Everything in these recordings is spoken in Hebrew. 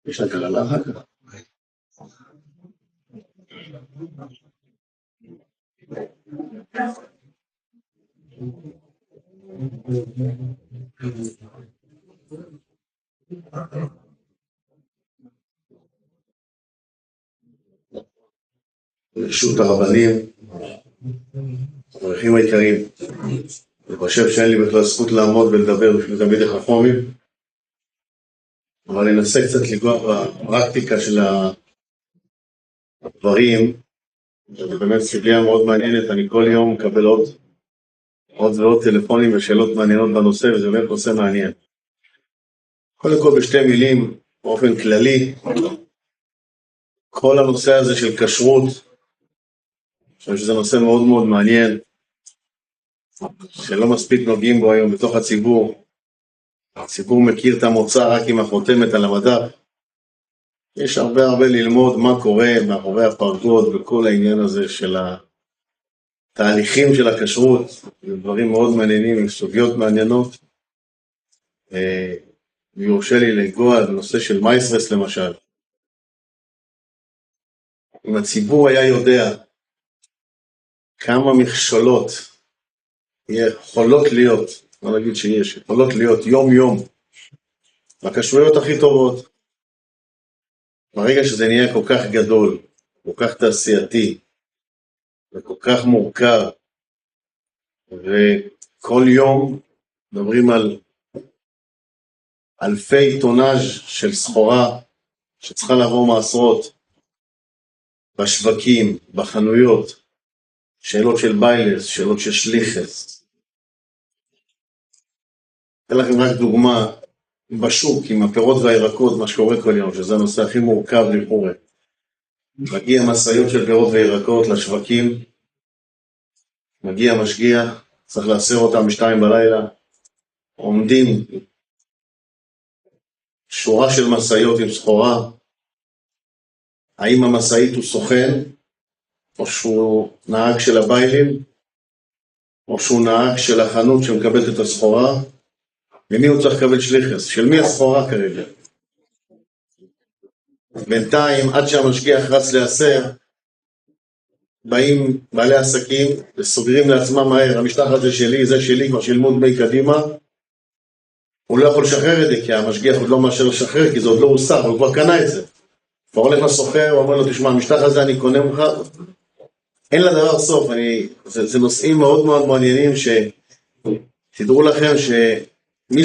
יש לה קללה אחר כך. ברשות הרבנים, האורחים היקרים, אני חושב שאין לי בכלל זכות לעמוד ולדבר בשביל תלמידי חכמים, אבל אני אנסה קצת לגוע בפרקטיקה של הדברים. זה באמת סוגיה מאוד מעניינת, אני כל יום מקבל עוד ועוד טלפונים ושאלות מעניינות בנושא, וזה באמת נושא מעניין. קודם כל בשתי מילים, באופן כללי, כל הנושא הזה של כשרות, אני חושב שזה נושא מאוד מאוד מעניין, שלא מספיק נוגעים בו היום בתוך הציבור. הציבור מכיר את המוצא רק עם החותמת על המדף. יש הרבה ללמוד מה קורה מאחורי הפרגוד וכל העניין הזה של התהליכים של הכשרות, דברים מאוד מעניינים, סוגיות מעניינות. ויורשה לי לגוע בנושא של מייסרס למשל. אם הציבור היה יודע כמה מכשולות יכולות להיות, לא נגיד שיש, יכולות להיות יום בכשרויות הכי טובות, ברגע שזה נהיה כל כך גדול, כל כך תעשייתי, וכל כך מורכב, וכל יום מדברים על אלפי טונאז' של סחורה שצריכה לעבור מעשרות בשווקים, בחנויות, שאלות של ביילס, שאלות של שליחס. אתן לכם רק דוגמה בשוק עם הפירות והירקות, מה שקורה כל יום, שזה הנושא הכי מורכב לכאורה. מגיע משאיות של פירות וירקות לשווקים, מגיע משגיח, צריך לאסר אותם ב2 בלילה, עומדים שורה של משאיות עם סחורה. האם המשאית הוא סוכן, או שהוא נהג של הביילים, או שהוא נהג של החנות שמקבלת את הסחורה? למי הוא צריך לקבל שליחס? של מי הסחורה כרגע? בינתיים, עד שהמשגיח רץ לאסר, באים בעלי עסקים וסוגרים לעצמם מהר, המשטח הזה שלי, זה שלי, כבר שילמו דמי קדימה. הוא לא יכול לשחרר את זה, כי המשגיח עוד לא מאשר לשחרר, כי זה עוד לא הוסר, הוא כבר קנה את זה. כבר הולך לסוחר, הוא אומר לו, תשמע, המשטח הזה אני קונה ממך. אין לדבר סוף. זה נושאים מאוד מאוד מעניינים, שתדעו לכם שמי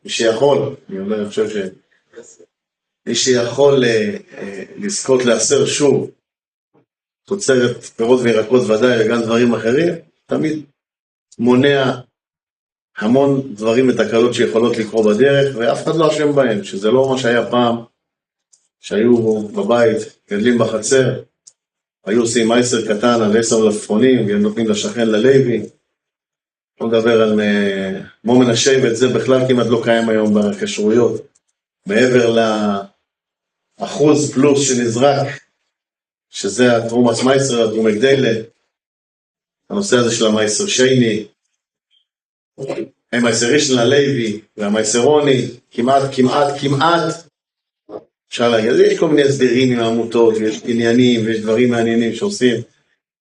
שיכול, אני אומר, אני חושב שמי שיכול לזכות לאסר שוב, תוצרת פירות וירקות ודאי, וגם דברים אחרים, תמיד מונע המון דברים ותקלות שיכולות לקרות בדרך, ואף אחד לא אשם בהם, שזה לא מה שהיה פעם, שהיו בבית, גדלים בחצר, היו עושים מייסר קטן על 10 מלפפונים, והם נותנים לשכן ללוי. לא מדבר על מו מנשה, ואת זה בכלל כמעט לא קיים היום בכשרויות. מעבר לאחוז פלוס שנזרק, שזה התרומס מייסר, התרום הגדלה, הנושא הזה של המייסר שייני, המייסר ראשון ללוי, והמייסרוני, כמעט, אפשר להגיד, יש כל מיני הסדרים עם העמותות, ויש עניינים, ויש דברים מעניינים שעושים,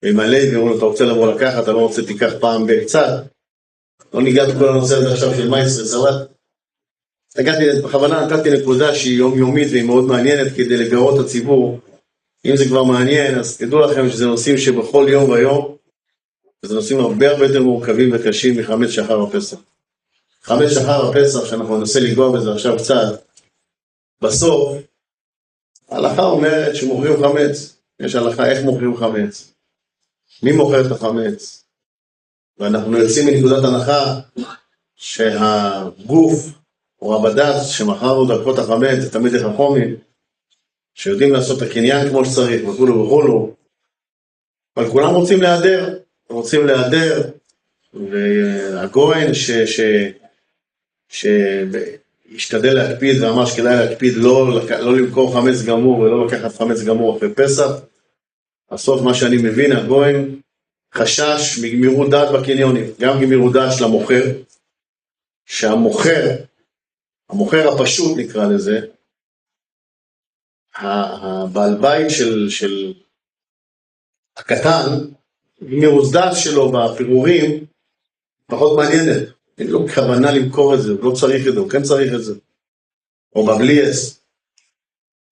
ועם הלוי, ואומרים, אתה רוצה לבוא לקחת, אתה לא רוצה תיקח פעם בקצת, לא ניגעת כל הנושא הזה עכשיו של מייסרס, אבל בכוונה נתתי נקודה שהיא יומיומית, והיא מאוד מעניינת כדי לגרות את הציבור. אם זה כבר מעניין, אז תדעו לכם שזה נושאים שבכל יום ויום, וזה נושאים הרבה יותר מורכבים וקשים מחמץ שחר הפסח. חמץ שחר הפסח, שאנחנו ננסה לגוע בזה עכשיו קצת, בסוף, ההלכה אומרת שמוכרים חמץ. יש הלכה איך מוכרים חמץ. מי מוכר את החמץ? ואנחנו יוצאים מנקודת הנחה שהגוף או הבד"ץ שמכרנו דרכות החמץ, תמיד לחכמים, שיודעים לעשות את הקניין כמו שצריך, וכולו, אבל כולם רוצים להיעדר, והגויין שישתדל להקפיד, ואמר שכדאי להקפיד לא למכור חמץ גמור, ולא לקחת חמץ גמור אחרי פסח. בסוף מה שאני מבין, הגויין חשש מגמירות דעת בקניונים, גם גמירות דעת של המוכר, שהמוכר הפשוט נקרא לזה, הבעל בית של הקטן, מרוזדס שלו בפירורים, פחות מעניינת. אין לו כוונה למכור את זה, הוא לא צריך את זה, הוא כן צריך את זה. או בבליאס.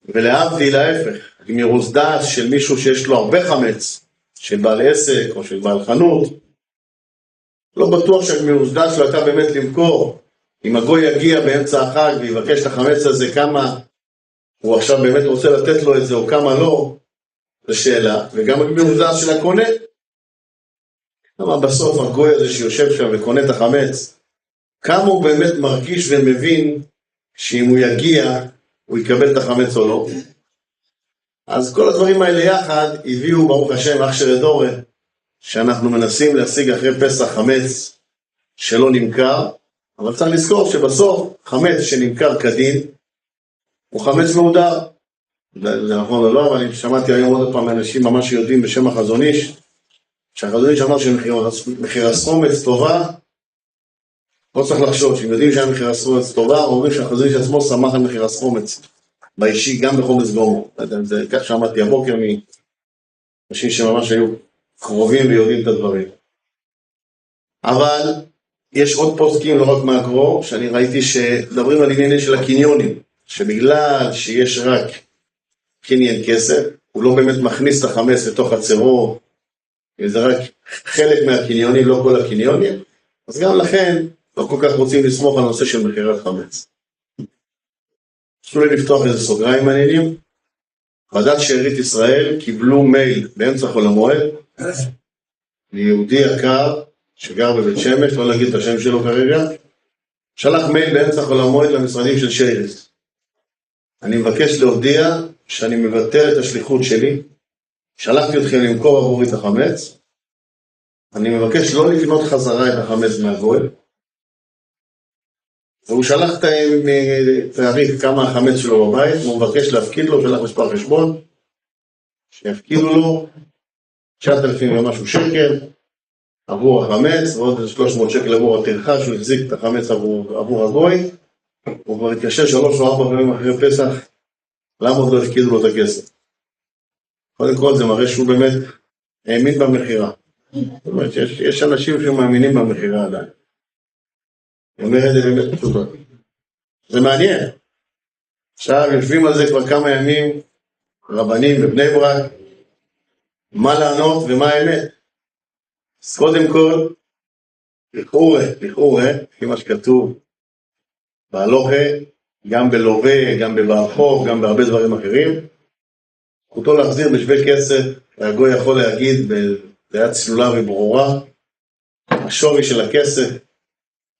ולהבדיל להפך, מרוזדס של מישהו שיש לו הרבה חמץ, של בעל עסק או של בעל חנות, לא בטוח שהמרוזדס שלו הייתה באמת למכור. אם הגוי יגיע באמצע החג ויבקש את החמץ הזה כמה הוא עכשיו באמת רוצה לתת לו את זה או כמה לא, זו שאלה. וגם המרוזדס של הקונה, כמה בסוף הגוי הזה שיושב שם וקונה את החמץ, כמה הוא באמת מרגיש ומבין שאם הוא יגיע הוא יקבל את החמץ או לא. אז כל הדברים האלה יחד הביאו ברוך השם אכשר דורה, שאנחנו מנסים להשיג אחרי פסח חמץ שלא נמכר, אבל צריך לזכור שבסוף חמץ שנמכר כדין הוא חמץ מהודר. זה נכון או לא, אבל אני שמעתי היום עוד פעם אנשים ממש שיודעים בשם החזון איש, שהחזון איש אמר שמחיר חומץ טובה, לא צריך לחשוב, שהם יודעים שהיה מחיר חומץ טובה, אומרים שהחזון איש עצמו שמח על מחיר חומץ באישי, גם בחומץ גומו. זה כך שמעתי הבוקר מאנשים שממש היו קרובים ויודעים את הדברים. אבל יש עוד פוסקים, לא רק מהגרו, שאני ראיתי שדברים על עניינים של הקניונים, שבגלל שיש רק קניין כסף, הוא לא באמת מכניס את החמץ לתוך הצרו, זה רק חלק מהקניונים, לא כל הקניונים, אז גם לכן לא כל כך רוצים לסמוך על נושא של מחירת חמץ. תנו לי לפתוח איזה סוגריים מעניינים. ועדת שארית ישראל קיבלו מייל באמצע חול המועד, ליהודי יקר שגר בבית שמש, לא להגיד את השם שלו כרגע, שלח מייל באמצע חול המועד למשרדים של שארית. אני מבקש להודיע שאני מבטל את השליחות שלי, שלחתי אתכם למכור עבורי את החמץ, אני מבקש לא לקנות חזרה את החמץ מהגואל, והוא שלח תאריך כמה החמץ שלו בבית, והוא מבקש להפקיד לו, שלח מספר חשבון, שיפקידו לו 9,000 ומשהו שקל, עבור החמץ, ועוד 300 שקל עבור הטרחה, שהוא החזיק את החמץ עבור הגוי, הוא כבר התקשר 3 או 4 פעמים אחרי פסח, למה עוד לא הפקידו לו את הכסף? קודם כל זה מראה שהוא באמת האמין במחירה. זאת אומרת, יש אנשים שמאמינים במחירה עדיין. הוא אומר את זה באמת פשוטות. זה מעניין. עכשיו יושבים על זה כבר כמה ימים, רבנים בבני ברק, מה לענות ומה האמת. אז קודם כל, לכאורה, לפי מה שכתוב, בהלוכה, גם בלווה, גם בבעל גם בהרבה דברים אחרים, זכותו להחזיר בשווה כסף, והגוי יכול להגיד בדעה צלולה וברורה, השווי של הכסף,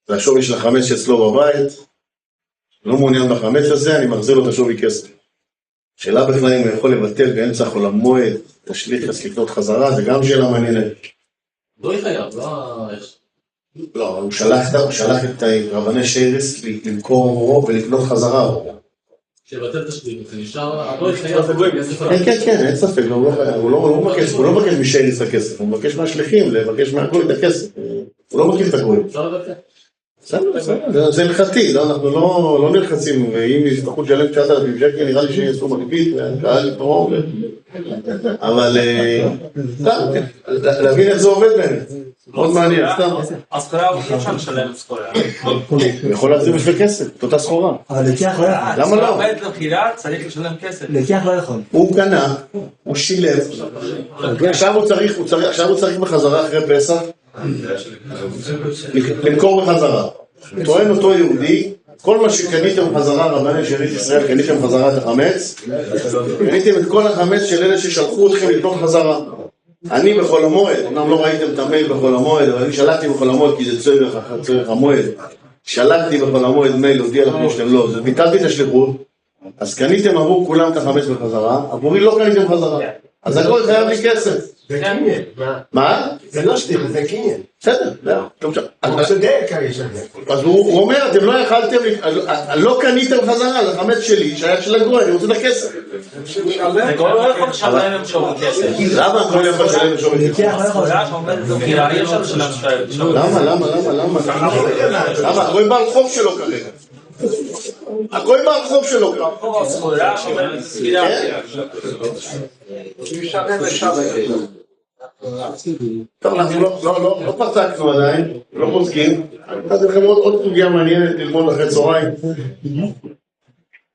זה השווי של החמץ שאצלו בבית, לא מעוניין בחמץ הזה, אני מחזיר לו את השווי כסף. שאלה בכלל אם הוא יכול לבטל באמצע חול המועד, תשליך לקנות חזרה, זה גם שאלה מעניינת. לא חייב, לא... לא, הוא שלח את רבני שרס למכור עבורו ולקנות חזרה עבורו. שבטל תשליך, זה נשאר... לא חייב. כן, אין ספק, הוא לא מבקש משרס את הכסף, הוא מבקש מהשליחים, לבקש מהגוי את הכסף. הוא לא מכיר את הגוי. אפשר לבטל. זה הלכתי, אנחנו לא נלחצים, ואם יצטרכו לשלם 9,000 שקל, נראה לי שיעשו מגבית, והקהל פרעה, אבל להבין איך זה עובד באמת, מאוד מעניין, סתם. אז סחורה הוא אי אפשר לשלם סחורה. הוא יכול להחזיר בשביל כסף, את אותה סחורה. אבל לקיח לא יכול. למה לא? בעת למחירה צריך לשלם כסף. לקיח לא יכול. הוא קנה, הוא שילם, עכשיו הוא צריך בחזרה אחרי פסח, למכור בחזרה. טוען אותו יהודי, כל מה שקניתם בחזרה, רבני שארית ישראל, קניתם בחזרה את החמץ, קניתם את כל החמץ של אלה ששלחו אתכם לקנות חזרה. אני בחול המועד, אמנם לא ראיתם את המייל בחול המועד, אבל אני שלחתי בחול המועד כי זה צורך המועד, שלחתי בחול המועד מייל, הודיע לכם שאתם לא, זה ביטלתי את השליחות, אז קניתם עבור כולם את החמץ בחזרה, עבורי לא קניתם בחזרה, אז הכל חייב לי כסף. זה קניין. מה? זה לא שליח, זה קניין. בסדר, הוא צודק, יש על זה. אז הוא אומר, אתם לא יכלתם, לא קניתם חזרה, זה חמץ שלי, שהיה של הגוי, אני רוצה את הכסף. זה כבר לא יכול לשלם להם שום כסף. למה הכל יכול לשלם להם שום כסף? למה? למה? הגוי בעל חוב שלו כרגע. הכל ברחוב שלו. טוב, אנחנו לא פסקנו עדיין, לא פוסקים. נתתי לכם עוד סוגיה מעניינת ללמוד אחרי צהריים.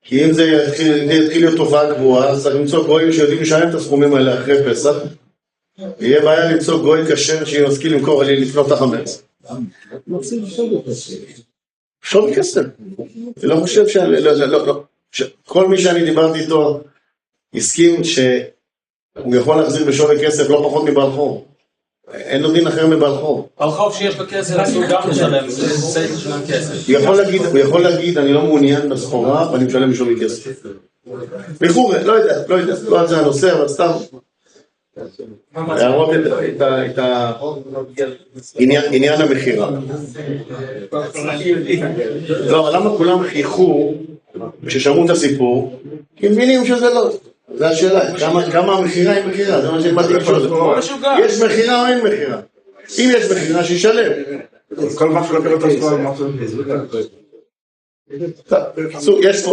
כי אם זה יתחיל להיות תופעה קבועה, אז צריך למצוא גויים שיודעים לשלם את הסכומים האלה אחרי פסח. יהיה בעיה למצוא גוי כשר שיመስכיל למכור לי לפנות את החמץ. שווי כסף. אני לא חושב כל מי שאני דיברתי איתו הסכים שהוא יכול להחזיר בשווי כסף לא פחות מבעל חוב. אין לו דין אחר מבעל חוב. בעל חוב שיש לו כסף, הוא גם משלם, זה צריך לשלם כסף. הוא יכול להגיד, אני לא מעוניין בסחורה ואני משלם בשווי כסף. בחורה, לא יודע, לא על זה הנושא, אבל סתם להראות את עניין המחירה. לא, למה כולם חייכו כששמעו את הסיפור? כי מבינים שזה לא. זו השאלה, כמה המחירה היא מחירה? זה מה שבאתי לשאול. יש מחירה או אין מחירה? אם יש מחירה, שישלם. כל מה שלא קראת הסכמה,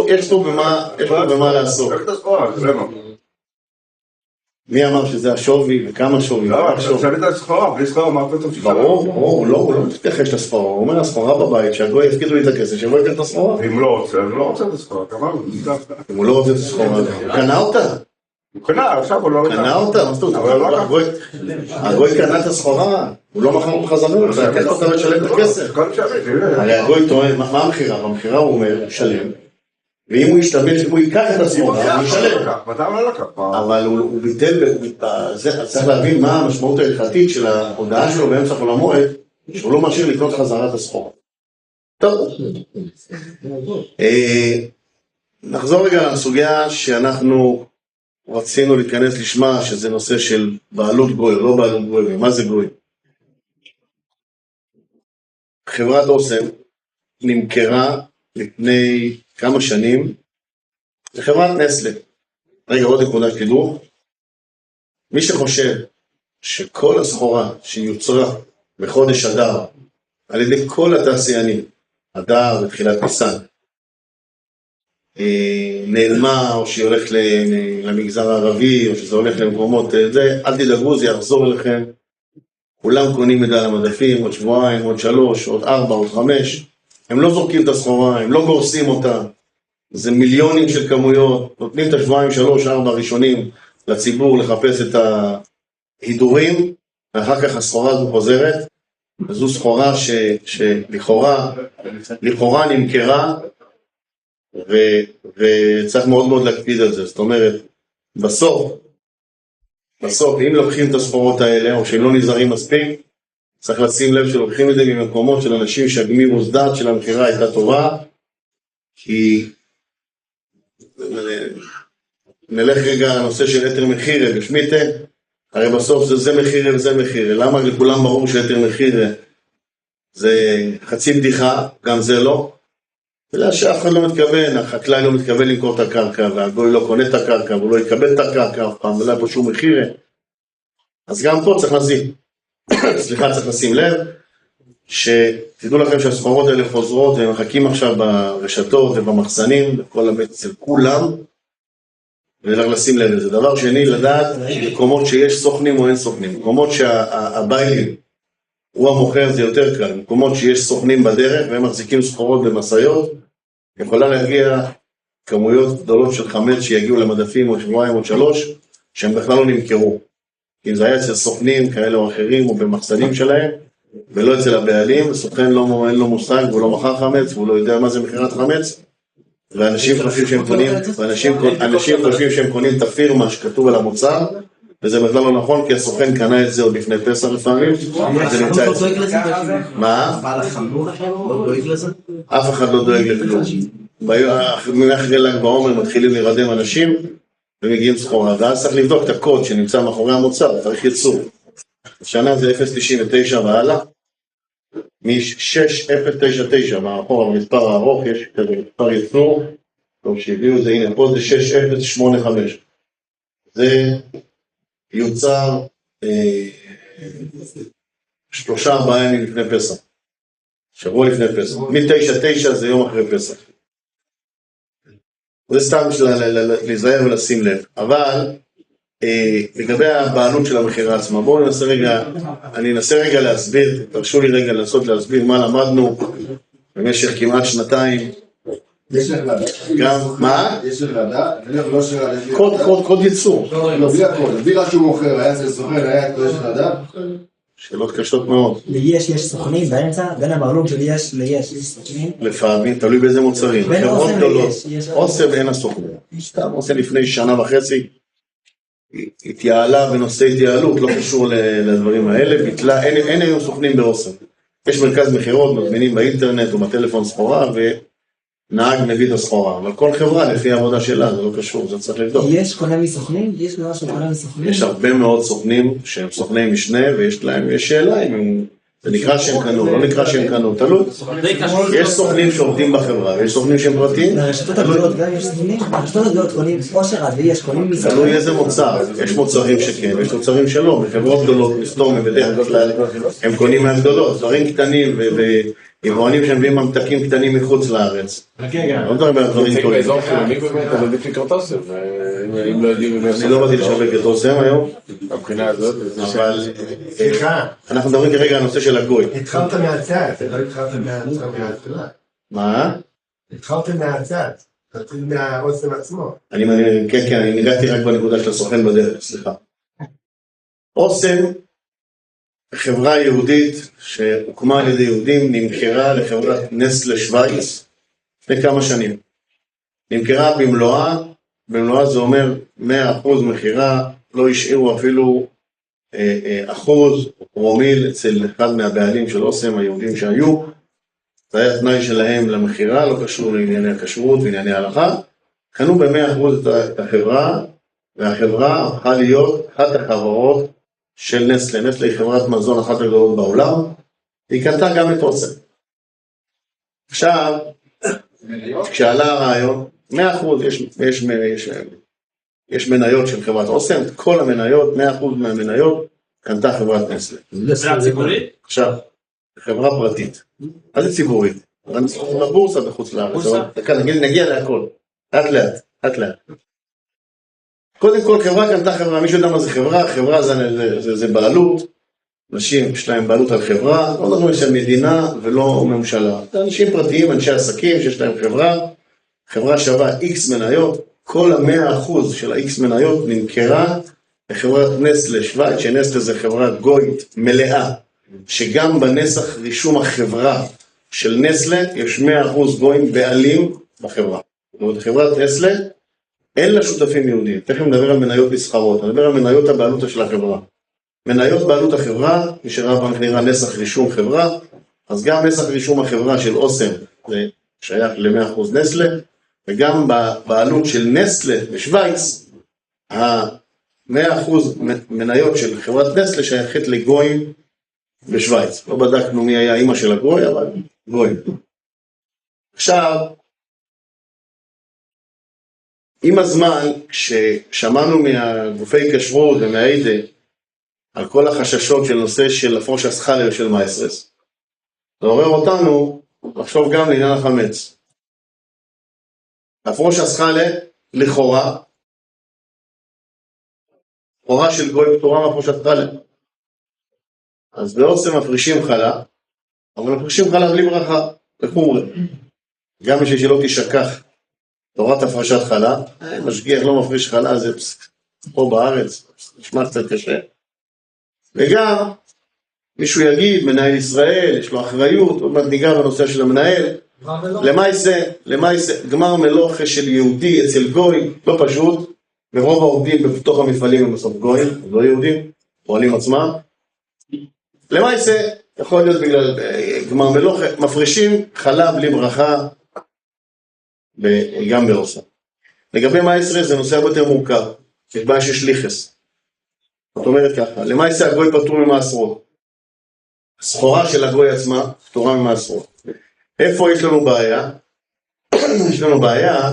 יש פה במה לעשות. מי אמר שזה השווי וכמה שווי? לא, שאלת הסחורה, בלי סחורה, אמרת את זה. ברור, הוא לא מתייחס לסחורה, הוא אומר הסחורה בבית, שהגוי יפקידו לי את הכסף, שבוא יקח את הסחורה. אם לא רוצה, הוא לא רוצה את הסחורה, כמובן. אם הוא לא רוצה את הסחורה, הוא קנה אותה. הוא קנה, עכשיו הוא לא... קנה אותה, מה זאת אומרת? הגוי קנה את הסחורה, הוא לא מכר אותך זמיר, זה הכסף אותה לשלם את הכסף. הרי הגוי טוען, מה המחירה? המחירה הוא אומר, שלם. ואם הוא ישתמש, הוא ייקח את הסחורה, הוא ישלם. אבל הוא ביטל, צריך להבין מה המשמעות ההלכתית של ההודעה שלו באמצע חול המועד, שהוא לא משאיר לקנות חזרה את הסחורה. טוב. נחזור רגע לסוגיה שאנחנו רצינו להתכנס לשמה, שזה נושא של בעלות גוי, לא בעלות גוי. מה זה גוי? חברת אוסם נמכרה לפני כמה שנים לחברת נסלה. רגע, עוד נקודה שתדעו. מי שחושב שכל הסחורה שיוצרה בחודש אדר על ידי כל התעשיינים, אדר ותחילת ניסן, נעלמה או שהיא הולכת למגזר הערבי או שזה הולך למקומות, אל תדאגו, זה יחזור אליכם. כולם קונים את זה על המדפים, עוד שבועיים, עוד 3, עוד 4, עוד 5. הם לא זורקים את הסחורה, הם לא גורסים אותה. זה מיליונים של כמויות, נותנים את השבועיים, 3, 4 ראשונים לציבור לחפש את ההידורים, ואחר כך הסחורה הזו חוזרת. וזו סחורה שלכאורה נמכרה, וצריך מאוד מאוד להקפיד על זה. זאת אומרת, בסוף, אם לוקחים את הסחורות האלה, או שהם לא נזהרים מספיק, צריך לשים לב שלוקחים את זה ממקומות של אנשים שהגמירו דעת של המחירה הייתה טובה, כי נלך רגע לנושא של יתר מחירה בשמיטה, הרי בסוף זה מחירה וזה מחירה. למה לכולם ברור שיתר מחירה זה חצי בדיחה, גם זה לא? בגלל שאף אחד לא מתכוון, החקלאי לא מתכוון למכור את הקרקע, והגוי לא קונה את הקרקע, והוא לא יקבל את הקרקע אף פעם, ולא היה פה שום מחירה. אז גם פה צריך צריך לשים לב, שתדעו לכם שהסחורות האלה חוזרות, והם מחכים עכשיו ברשתות ובמחסנים, אצל כולם, ולך לשים לב לזה. דבר שני, לדעת מקומות שיש סוכנים או אין סוכנים. מקומות שהביילים הוא המוכר זה יותר קל. מקומות שיש סוכנים בדרך, והם מחזיקים סחורות במסעיות, יכולה להגיע כמויות גדולות של חמץ שיגיעו למדפים או שבועיים או 3, שהם בכלל לא נמכרו. אם זה היה אצל סוכנים כאלה או אחרים, או במחסנים שלהם, ולא אצל הבעלים, סוכן אין לו מושג, והוא לא מכר חמץ, והוא לא יודע מה זה מחירת חמץ, ואנשים חושבים שהם קונים את הפירמה שכתוב על המוצר, וזה בכלל לא נכון, כי הסוכן קנה את זה עוד לפני פסח לפעמים, זה נמצא את זה. מה? אף אחד לא דואג לכלום. מאחרי ל"ג בעומר מתחילים להירדם אנשים, ומגיעים סחורה, ואז צריך לבדוק את הקוד שנמצא מאחורי המוצר, צריך ייצור. השנה זה 0.99 והלאה, מ-6099, מאחור המספר הארוך, יש כזה מספר ייצור, טוב שהביאו את זה, הנה פה זה 6085. זה יוצר 3-4 ימים לפני פסח, שבוע לפני פסח, מ-99 זה יום אחרי פסח. זה סתם להיזהר ולשים לב. אבל לגבי הבעלות של המחירה עצמה, בואו אני אנסה רגע להסביר, תרשו לי רגע לנסות להסביר מה למדנו במשך כמעט שנתיים. יש לך לדעת. גם, מה? יש לך לדעת, לא שלך לדעת. קוד ייצור. לא, בלי הכל, בלי רק שהוא מוכר, היה אצל סוכן, היה יש לך לדעת. שאלות קשות מאוד. ליש יש סוכנים באמצע, בין הבעלות של יש ליש יש סוכנים. לפעמים, תלוי באיזה מוצרים. בין חברות אוסם גדולות. ליש. אוסם אין הסוכנים. סתם אוסם לפני שנה וחצי התייעלה בנושא התייעלות, לא קשור לדברים האלה, ביטלה, אין היום סוכנים באוסם. יש מרכז מחירות, מזמינים באינטרנט או בטלפון סחורה, ונהג מביא את הסחורה. אבל כל חברה לפי העבודה שלה, זה לא קשור, זה צריך לבדוק. יש קונה מסוכנים? יש דבר שקונה מסוכנים? יש הרבה מאוד סוכנים שהם סוכני משנה, ויש להם, יש שאלה אם זה נקרא שהם קנו, לא נקרא שהם קנו, תלוי. יש סוכנים שעובדים בחברה, ויש סוכנים שהם פרטיים. לרשתות הגדולות גם יש סוכנים? לרשתות הגדולות קונים אושר עד ויש קונים מסוכנים? תלוי איזה מוצר, יש מוצרים שכן, יש מוצרים שלא, בחברות גדולות, מסתום, בדרך כלל, הם קונים מהגדולות, דברים קטנים ויבואנים שהם מביאים ממתקים קטנים מחוץ לארץ. לא מדברים על דברים גדולים. באזור חילוני באמת, אבל לפי כרטוסם, אם לא יודעים... אני לא באתי לשווק את אוסם היום, מבחינה הזאת, אבל סליחה, אנחנו מדברים כרגע על הנושא של הגוי. התחלת מהצד, לא התחלת מההתחלה. מה? התחלת מהצד, תתחיל מהאוסם עצמו. כן, אני ניגעתי רק בנקודה של הסוכן בדרך, סליחה. אוסם, חברה יהודית שהוקמה על ידי יהודים, נמכרה לחברת נסלה שווייץ לפני כמה שנים. נמכרה במלואה זה אומר 100% מחירה, לא השאירו אפילו אחוז פרומיל אצל אחד מהבעלים של אוסם, היהודים שהיו. זה היה תנאי שלהם למחירה, לא קשור לענייני הכשרות וענייני ההלכה. קנו ב100% את החברה, והחברה הפכה להיות אחת החברות של נסלה. נסלה היא חברת מזון אחת הגדולות בעולם, היא קנתה גם את אוסם. עכשיו, כשעלה הרעיון, 100% יש מניות של חברת אוסם, כל המניות, 100% מהמניות, קנתה חברת נסלה. חברה ציבורית? עכשיו, חברה פרטית. מה זה ציבורית? בבורסה בחוץ לארץ. נגיע להכל. לאט לאט. קודם כל, חברה קנתה חברה, מישהו יודע מה זה חברה? חברה זה בעלות. אנשים יש להם בעלות על חברה, לא מדברים של מדינה ולא ממשלה. זה אנשים פרטיים, אנשי עסקים שיש להם חברה. חברה שווה X מניות. כל 100% של ה-X מניות נמכרה לחברת נסלה שווייץ, שנסלה זה חברה גויית מלאה, שגם בנסח רישום החברה של נסלה יש 100% גויים בעלים בחברה. זאת אומרת, חברת נסלה אין לה שותפים יהודים. תכף נדבר על מניות מסחרות, נדבר על מניות הבעלות של החברה. מניות בעלות החברה, מי שראה פעם נראה נסח רישום חברה, אז גם נסח רישום החברה של אוסם זה שייך ל-100% נסלה, וגם בעלות של נסלה בשוויץ, ה-100% מניות של חברת נסלה שייכת לגויים בשוויץ. לא בדקנו מי היה האמא של הגוי, אבל גויים. עכשיו, עם הזמן, כששמענו מהגופי כשרות ומהעידה על כל החששות של נושא של הפרוש הסחלה ושל מייסרס, זה עורר אותנו לחשוב גם לעניין החמץ. הפרוש הסחלה, לכאורה, לכאורה של גוי פטורה מהפרוש הסחלה. אז באוסם מפרישים חלה, אבל מפרישים חלה בלי ברכה, לחומרה. גם בשביל שלא תשכח תורת הפרשת חלה, משגיח לא מפריש חלה, זה פה בארץ, נשמע קצת קשה. וגם, מישהו יגיד, מנהל ישראל, יש לו אחריות, עוד מעט ניגע בנושא של המנהל, למעשה, גמר מלוכה של יהודי אצל גוי, לא פשוט, ורוב העובדים בתוך המפעלים הם בסוף גויים, לא יהודים, פועלים עצמם. למעשה, יכול להיות בגלל גמר מלוכה, מפרישים חלה בלי ברכה, גם באוסם. לגבי מייסרס זה נושא הרבה יותר מורכב, יש בעיה של שליחס. זאת אומרת ככה, למעשה הגוי פטור ממעשרות. הסחורה של הגוי עצמה פטורה ממעשרות. איפה יש לנו בעיה? יש לנו בעיה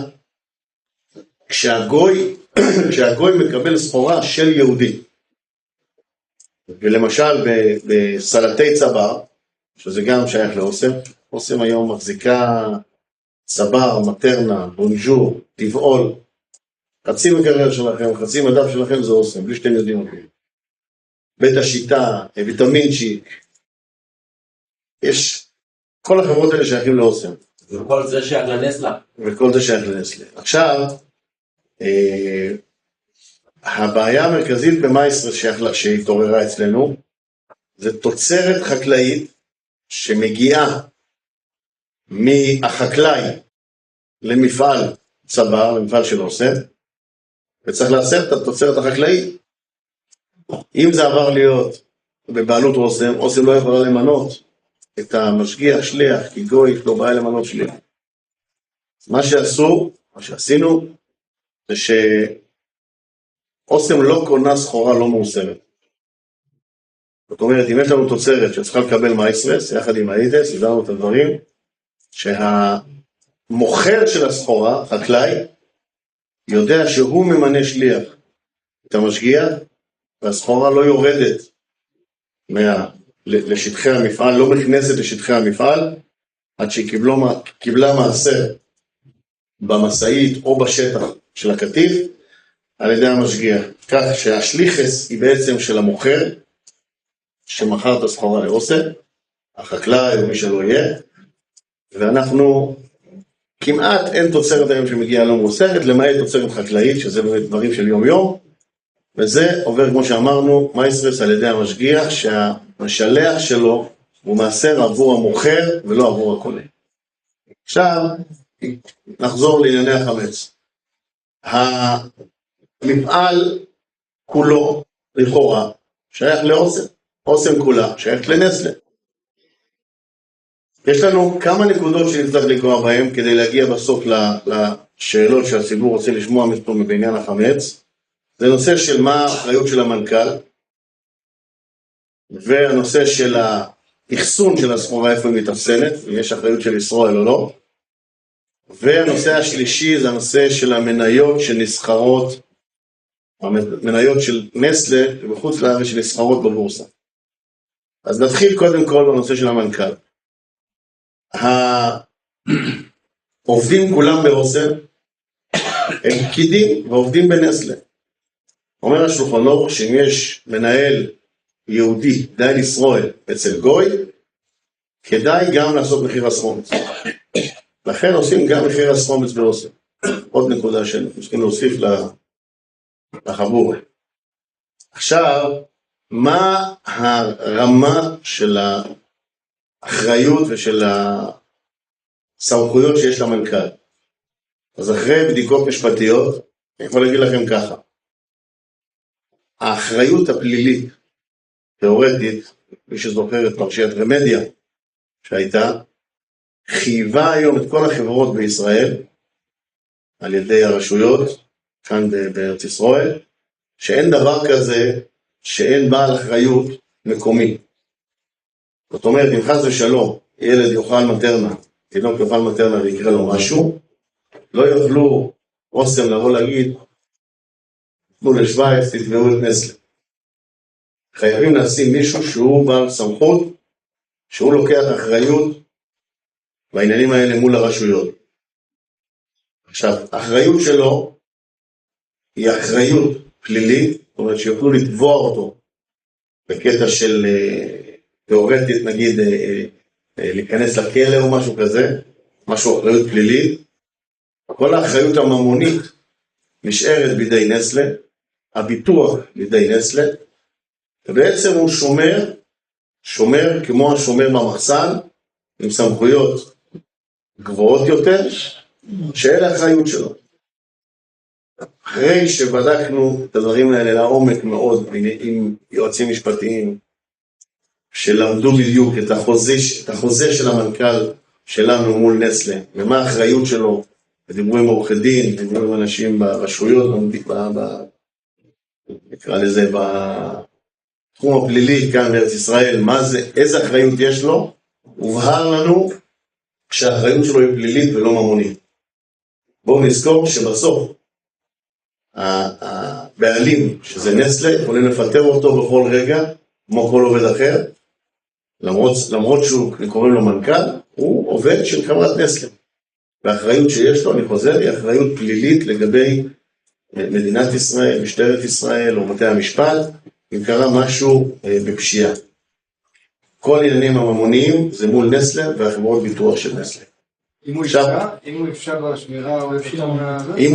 כשהגוי מקבל סחורה של יהודי. ולמשל בסלטי צבר, שזה גם שייך לאוסם, אוסם היום מחזיקה צבר, מטרנה, בונג'ור, טבעול, חצי מקרר שלכם, חצי מדף שלכם זה אוסם, בלי שאתם יודעים אותי. בית השיטה, ויטמינצ'יק, יש, כל החברות האלה שייכים לאוסם. וכל זה שייך לנסלה. וכל זה שייך לנסלה. עכשיו, הבעיה המרכזית במייסר שהתעוררה אצלנו, זה תוצרת חקלאית שמגיעה מהחקלאי למפעל צבר, למפעל של אוסם, וצריך לאסר את התוצרת החקלאית. אם זה עבר להיות בבעלות אוסם, אוסם לא יכולה למנות את המשגיח שליח, כי גוי לא בעיה למנות שליח. מה שעשינו, זה שאוסם לא קונה סחורה לא מאוסרת. זאת אומרת, אם יש לנו תוצרת שצריכה לקבל מייסרס, יחד עם האידס, ידענו את הדברים, שהמוכר של הסחורה, חקלאי, יודע שהוא ממנה שליח את המשגיח, והסחורה לא יורדת לשטחי המפעל, לא נכנסת לשטחי המפעל, עד שהיא קיבלה מעשר במשאית או בשטח של הקטיף, על ידי המשגיח. כך שהשליחס היא בעצם של המוכר, שמכר את הסחורה לאוסם, החקלאי או מי שלא יהיה, ואנחנו כמעט אין תוצרת היום שמגיעה לא מאוסרת, למעט תוצרת חקלאית, שזה באמת דברים של יום יום, וזה עובר כמו שאמרנו, מייסרס על ידי המשגיח, שהמשלח שלו הוא מעשר עבור המוכר ולא עבור הקונה. עכשיו, נחזור לענייני החמץ. המפעל כולו, לכאורה, שייך לאוסם. אוסם כולה, שייך לנסלה. יש לנו כמה נקודות שנצטרך לגוע בהן, כדי להגיע בסוף לשאלות שהציבור רוצה לשמוע בעניין החמץ. זה נושא של מה האחריות של המנכ"ל, והנושא של האחסון של הסחורה, איפה היא מתאפסנת, אם יש אחריות של ישראל או לא. והנושא השלישי זה הנושא של המניות שנסחרות, המניות של נסלה ובחוץ לארץ שנסחרות בבורסה. אז נתחיל קודם כל בנושא של המנכ"ל. העובדים כולם באוסם הם פקידים ועובדים בנסלה. אומר השולחן ערוך שאם יש מנהל יהודי, דיין ישראל, אצל גוי, כדאי גם לעשות מחיר הסחומץ. לכן עושים גם מחיר הסחומץ באוסם. עוד נקודה שצריכים להוסיף לחבור. עכשיו, מה הרמה של האחריות ושל הסמכויות שיש למנכ"ל? אז אחרי בדיקות משפטיות, אני יכול להגיד לכם ככה. האחריות הפלילית, תיאורטית, מי שזוכר את פרשיית רמדיה שהייתה, חייבה היום את כל החברות בישראל, על ידי הרשויות, כאן בארץ ישראל, שאין דבר כזה, שאין בעל אחריות מקומי. זאת אומרת, אם חס ושלום, ילד יאכל מטרנה, תינוק יאכל מטרנה ויקרה לו משהו, לא יוכלו אוסם לבוא להגיד, תנו לשוויץ, תתבעו את נסלה. חייבים לשים מישהו שהוא בעל סמכות, שהוא לוקח אחריות בעניינים האלה מול הרשויות. עכשיו, האחריות שלו היא אחריות פלילית, זאת אומרת שיוכלו לתבוע אותו בקטע של תיאורטית, נגיד, להיכנס לכלא או משהו כזה, משהו אחריות פלילית. כל האחריות הממונית נשארת בידי נסלה, הביטוח בידי נסלה, ובעצם הוא שומר כמו השומר במחסן, עם סמכויות גבוהות יותר, שאלה האחריות שלו. אחרי שבדקנו את הדברים האלה לעומק מאוד, עם יועצים משפטיים, שלמדו בדיוק את החוזה של המנכ"ל שלנו מול נסלה, ומה האחריות שלו, ודיברו עם עורכי דין, ודיברו עם אנשים ברשויות, נקרא לזה בתחום הפלילי כאן בארץ ישראל, איזה אחריות יש לו, הובהר לנו שהאחריות שלו היא פלילית ולא ממונית. בואו נזכור שבסוף, הבעלים, שזה נסלה, יכולים לפטר אותו בכל רגע, כמו כל עובד אחר, למרות שהוא קוראים לו מנכ"ל, הוא עובד של חברת נסלה. והאחריות שיש לו, אני חוזר, היא אחריות פלילית לגבי מדינת ישראל, משטרת ישראל או בתי המשפט, אם קרה משהו בפשיעה. כל העניינים הממוניים זה מול נסלה והחברות ביטוח של נסלה. אם הוא אפשר בשמירה או אפשר... אם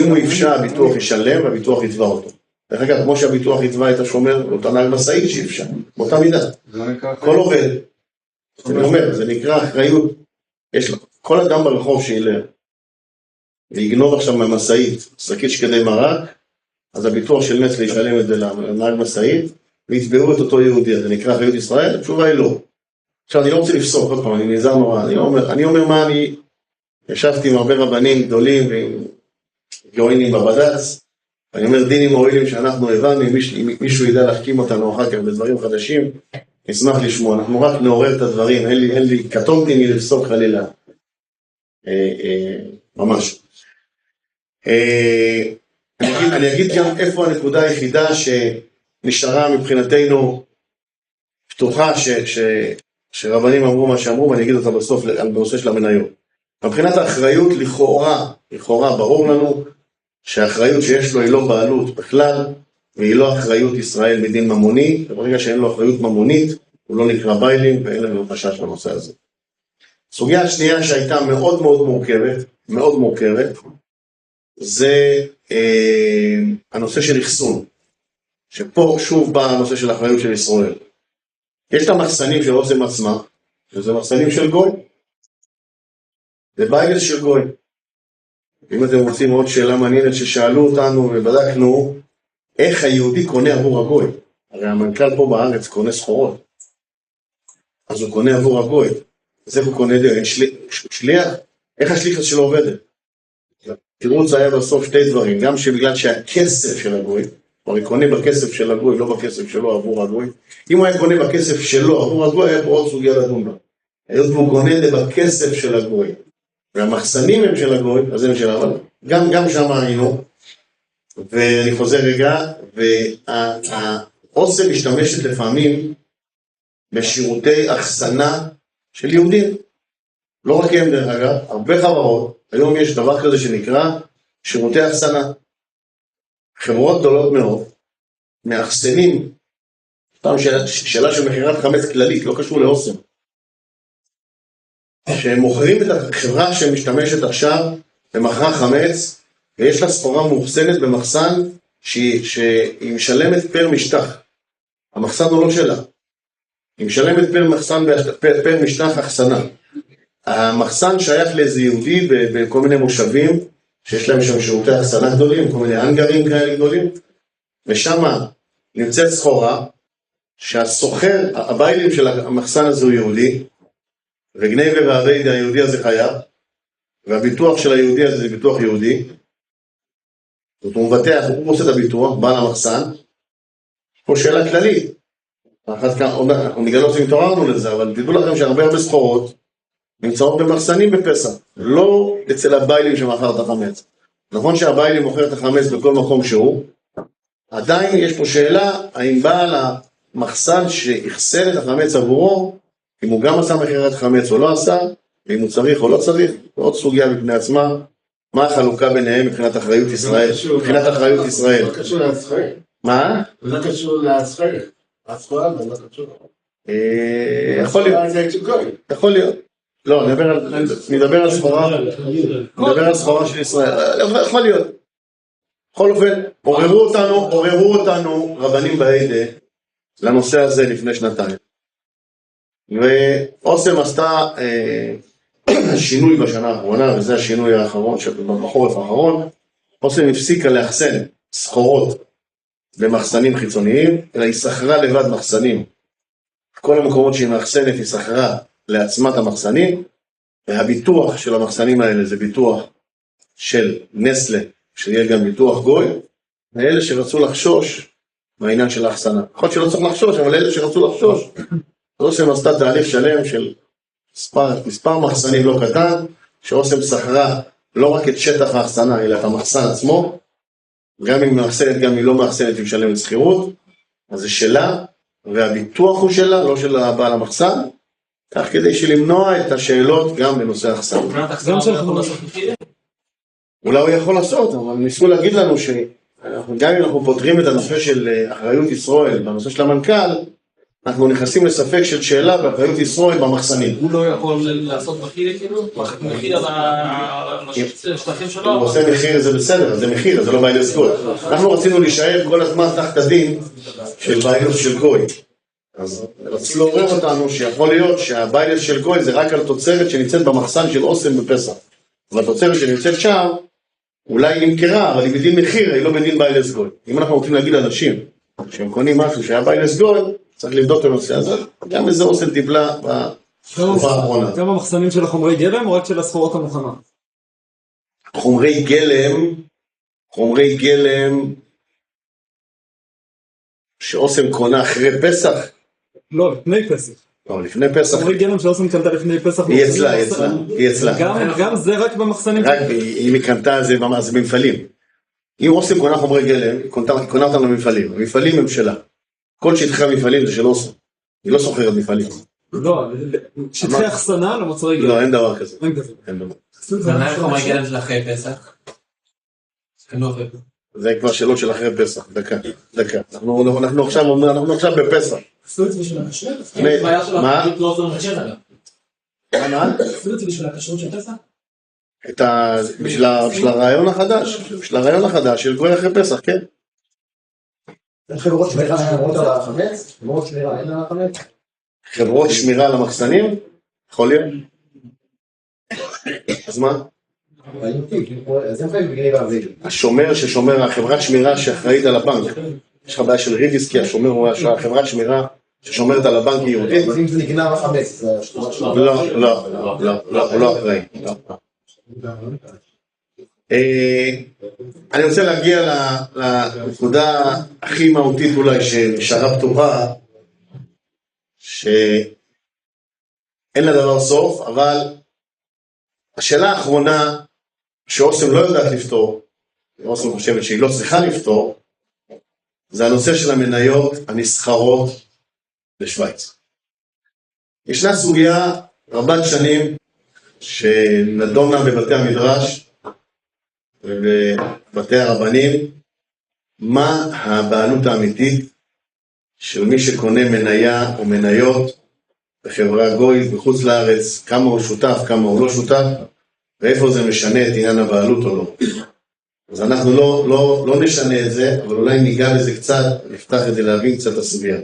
הוא אפשר, הביטוח ישלם והביטוח יתבע אותו. דרך אגב, כמו שהביטוח יתבע את השומר, אותו נהג משאית שאפשר, באותה מידה. כל עובד. אני אומר, זה נקרא אחריות. יש לו, כל אדם ברחוב שילך, ויגנוב עכשיו מהמשאית, שקית שקדי מרק, אז הביטוח של נסלה ישלם את זה לנהג משאית, ויתבעו את אותו יהודי, זה נקרא אחריות ישראל, התשובה היא לא. עכשיו, אני לא רוצה לפסוק, עוד פעם, אני נזהר נורא, אני אומר מה אני, ישבתי עם הרבה רבנים גדולים, ועם גאונים בבד"ץ, ואני אומר דינים מועילים שאנחנו הבנו, אם מישהו ידע להחכים אותנו אחר כך בדברים חדשים, נשמח לשמוע, אנחנו רק נעורר את הדברים, אין לי, קטונתי מלפסוק חלילה, ממש. אני אגיד גם איפה הנקודה היחידה שנשארה מבחינתנו פתוחה, שרבנים אמרו מה שאמרו, ואני אגיד אותה בסוף בנושא של המניות. מבחינת האחריות לכאורה ברור לנו שהאחריות שיש לו היא לא בעלות בכלל, והיא לא אחריות ישראל מדין ממוני, וברגע שאין לו אחריות ממונית, הוא לא נקרא ביילים, ואין לנו חשש בנושא הזה. סוגיה השנייה שהייתה מאוד מאוד מורכבת, זה הנושא של אחסון, שפה שוב בא הנושא של האחריות של ישראל. יש את המחסנים של אוסם עצמה, וזה מחסנים של גוי. זה בייגל של גוי. אם אתם רוצים עוד שאלה מעניינת ששאלו אותנו ובדקנו, איך היהודי קונה עבור הגוי? הרי המנכ"ל פה בארץ קונה סחורות. אז הוא קונה עבור הגוי. אז איך הוא קונה את זה? שליח? איך השליחה שלו עובדת? תראו, זה היה בסוף שתי דברים. גם שבגלל שהכסף של הגוי, הוא הרי קונה בכסף של הגוי, לא בכסף שלו עבור הגוי. אם הוא היה קונה בכסף שלו עבור הגוי, היה פה עוד סוגיה לדון בה. היות הוא קונה את זה בכסף של הגוי. והמחסנים הם של הגוי, אז הם של הגוי. גם שם היינו. ואני חוזר רגע, והאוסם משתמשת לפעמים בשירותי אחסנה של יהודים. לא רק הם דרך אגב, הרבה חברות, היום יש דבר כזה שנקרא שירותי אחסנה. חברות גדולות מאוד, מאחסנים, פעם שאלה של מחירת חמץ כללית, לא קשור לאוסם. שמוכרים את החברה שמשתמשת עכשיו במחרה חמץ, ויש לה סחורה מאוחסנת במחסן שהיא משלמת פר משטח. המחסן הוא לא שלה. היא משלמת פר משטח אחסנה. המחסן שייך לאיזה יהודי בכל מיני מושבים, שיש להם שם שירותי אחסנה גדולים, כל מיני אנגרים כאלה גדולים, ושם נמצאת סחורה, שהסוחר, הביילים של המחסן הזה הוא יהודי, וגנבה והביידי היהודי הזה חייב, והביטוח של היהודי הזה זה ביטוח יהודי, זאת הוא מבטח, הוא עושה את הביטוח, בעל המחסן, פה שאלה כללית, אנחנו נגלה אם התעוררנו לזה, אבל תדעו לכם שהרבה סחורות נמצאות במחסנים בפסח, לא אצל הביילים שמכר את החמץ. נכון שהביילים מוכר את החמץ בכל מקום שהוא, עדיין יש פה שאלה, האם בעל המחסן שהחסן את החמץ עבורו, אם הוא גם עשה מחירת חמץ או לא עשה, ואם הוא צריך או לא צריך, עוד סוגיה בפני עצמה, מה החלוקה ביניהם מבחינת אחריות ישראל? מבחינת אחריות ישראל. לא קשור להסחר. מה? לא קשור להסחר. הסחורה זה לא קשור. יכול להיות. לא, נדבר על סחורה של ישראל. יכול להיות. בכל אופן, עוררו אותנו רבנים בעדה לנושא הזה לפני שנתיים. ואוסם עשתה שינוי בשנה האחרונה, וזה השינוי האחרון, בחורף האחרון. אוסם הפסיקה לאחסן סחורות במחסנים חיצוניים, אלא היא שכרה לבד מחסנים. כל המקומות שהיא מאחסנת היא שכרה לעצמה את המחסנים, והביטוח של המחסנים האלה זה ביטוח של נסלה, שיהיה גם ביטוח גוי, ואלה שרצו לחשוש מהעניין של האחסנה. יכול להיות שלא צריך לחשוש, אבל אלה שרצו לחשוש, אוסם עשתה תהליך שלם של מספר מחסנים לא קטן, שאוסם שכרה לא רק את שטח האחסנה, אלא את המחסן עצמו, גם אם מאחסנת, גם אם לא מאחסנת, היא משלמת שכירות, אז זה שלה, והביטוח הוא שלה, לא של הבעל המחסן, כך כדי שלמנוע את השאלות גם בנושא החסם. גם של יכול לעשות מחילה? אולי הוא יכול לעשות, אבל ניסו להגיד לנו שגם אם אנחנו פותרים את הנושא של אחריות ישראל בנושא של המנכ"ל, אנחנו נכנסים לספק של שאלה באחריות ישראל במחסנים. הוא לא יכול לעשות מחילה כאילו? מחילה לשטחים שלו? הוא עושה מחיר, זה בסדר, זה מחיר, זה לא בעיה לסגור. אנחנו רצינו להישאר כל הזמן תחת הדין של בעיות של גוי. אז רצו לעורר אותנו שיכול להיות שהבעיה של גוי זה רק על תוצרת שנמצאת במחסן של אוסם בפסח. והתוצרת שנמצאת שם, אולי היא נמכרה, אבל היא בדין מחיר, היא לא בדין בעיה לסגור. אם אנחנו רוצים להגיד לאנשים שהם קונים משהו שהיה בעיה לסגור, צריך לבדוק את הנושא הזה. גם איזה אוסם טיפלה בתקופה האחרונה. גם המחסנים של החומרי גלם או רק של הסחורות המוכנות? חומרי גלם שאוסם קונה אחרי פסח? לא, לפני פסח. לא, לפני פסח. חומרי גלם שאוסם קנתה לפני פסח. היא אצלה. גם זה רק במחסנים? רק אם היא קנתה זה במפעלים. אם אוסם קונה חומרי גלם, היא קונה אותם למפעלים. המפעלים הם שלה. כל שטחי המפעלים זה של אוסם. היא לא סוחרת מפעלים. לא, שטחי אחסנה למוצרי גלם. לא, אין דבר כזה. אין כזה. ומה חומרי גלם של אחרי פסח? זה כבר שאלות של אחרי פסח. דקה. אנחנו עכשיו בפסח. סוץ בשביל הכשרות? מה? בשביל הכשרות של פסח? בשביל הרעיון החדש של גוי אחרי פסח, כן. חברות שמירה אין על החמץ? חברות שמירה אין על החמץ? חברות שמירה על המחסנים? יכול להיות. אז מה? השומר ששומר, החברת שמירה שאחראית על הבנק. יש לך בעיה של רידיסקי, השומר הוא החברת שמירה ששומרת על הבנק היהודי. אז אם זה נגנב החמץ, לא, הוא לא אחראי. אני רוצה להגיע לנקודה הכי מהותית אולי שנשארה פתוחה, שאין לה דבר סוף, אבל השאלה האחרונה שאוסם לא יודעת לפתור, אוסם חושבת שהיא לא צריכה לפתור, זה הנושא של המניות הנסחרות בשוויץ. ישנה סוגיה רבת שנים שנדונה בבתי המדרש ובבתי הרבנים, מה הבעלות האמיתית של מי שקונה מניה או מניות בחברה גויית בחוץ לארץ, כמה הוא שותף, כמה הוא לא שותף, ואיפה זה משנה את עניין הבעלות או לא. אז אנחנו לא נשנה את זה, אבל אולי ניגע בזה קצת, נפתח את זה להבין קצת הסוגיה.